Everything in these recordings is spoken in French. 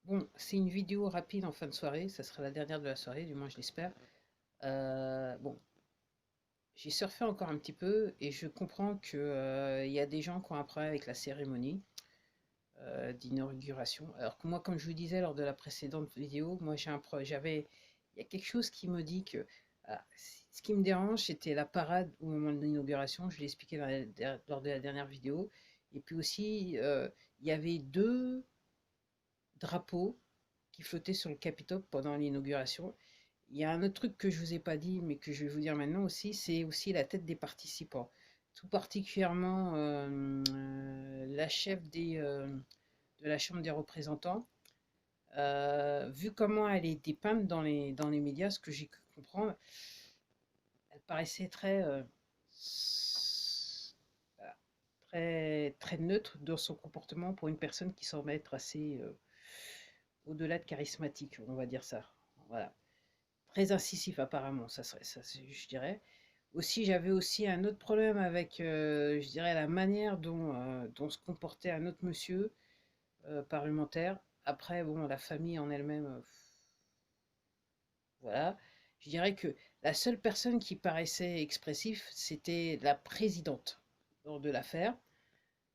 Bon, c'est une vidéo rapide en fin de soirée, ça sera la dernière de la soirée, du moins je l'espère. Bon, j'ai surfé encore un petit peu et je comprends que, il y a des gens qui ont un problème avec la cérémonie d'inauguration. Alors que moi, comme je vous disais lors de la précédente vidéo, moi il y a quelque chose qui me dit que ce qui me dérange, c'était la parade au moment de l'inauguration. Je l'ai expliqué lors de la dernière vidéo. Et puis aussi, il y avait deux drapeaux qui flottait sur le Capitole pendant l'inauguration. Il y a un autre truc que je vous ai pas dit, mais que je vais vous dire maintenant aussi, c'est aussi la tête des participants. Tout particulièrement la chef de la Chambre des représentants. Vu comment elle est dépeinte dans les médias, ce que j'ai pu comprendre, elle paraissait très neutre dans son comportement pour une personne qui semble être assez au-delà de charismatique, on va dire ça. Voilà. Très incisif apparemment, ça serait ça, je dirais. Aussi, j'avais aussi un autre problème avec, je dirais, la manière dont se comportait un autre monsieur parlementaire. Après, bon, la famille en elle-même, voilà. Je dirais que la seule personne qui paraissait expressive, c'était la présidente lors de l'affaire.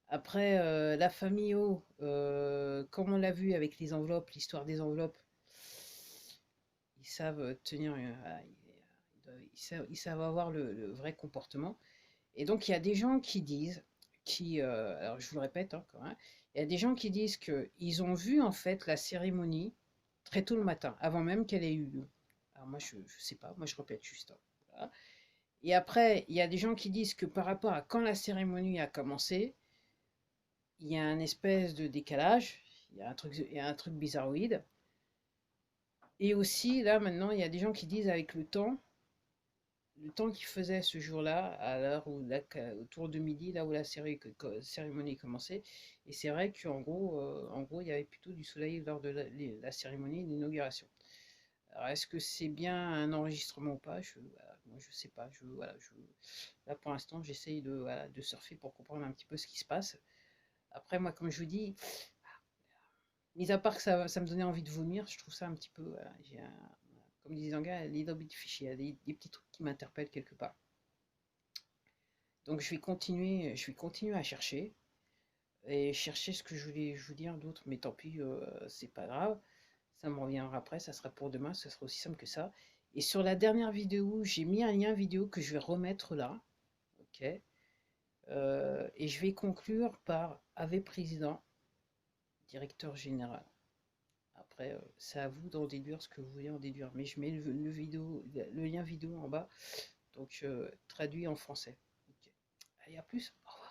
Après, la famille O, comme on l'a vu avec les enveloppes, l'histoire des enveloppes, ils savent tenir, ils savent avoir le vrai comportement. Et donc, il y a des gens qui disent, alors je vous le répète hein, quand même, il y a des gens qui disent qu'ils ont vu en fait la cérémonie très tôt le matin, avant même qu'elle ait eu lieu. Alors moi, je ne sais pas, moi je répète juste, hein, voilà. Et après, il y a des gens qui disent que par rapport à quand la cérémonie a commencé, il y a un espèce de décalage, il y a un truc bizarroïde. Et aussi, là maintenant, il y a des gens qui disent avec le temps qu'il faisait ce jour-là, à l'heure où, autour de midi, là où la cérémonie commençait, et c'est vrai en gros, il y avait plutôt du soleil lors de la cérémonie d'inauguration. Alors, est-ce que c'est bien un enregistrement ou pas? Voilà, moi, je sais pas. Là, pour l'instant, j'essaye voilà, de surfer pour comprendre un petit peu ce qui se passe. Après, moi, comme je vous dis, mis à part que ça me donnait envie de vomir, je trouve ça un petit peu, voilà, comme disent les Anglais, a little bit fishy, il y a des petits trucs qui m'interpellent quelque part. Donc je vais continuer à chercher et chercher ce que je voulais je vous dire d'autre, mais tant pis, c'est pas grave. Ça me reviendra après, ça sera pour demain, ça sera aussi simple que ça. Et sur la dernière vidéo, j'ai mis un lien vidéo que je vais remettre là, ok. Et je vais conclure par Ave Président, directeur général. Après, c'est à vous d'en déduire ce que vous voulez en déduire, mais je mets le lien vidéo en bas, donc traduit en français. Ok. Allez, à plus. Au revoir.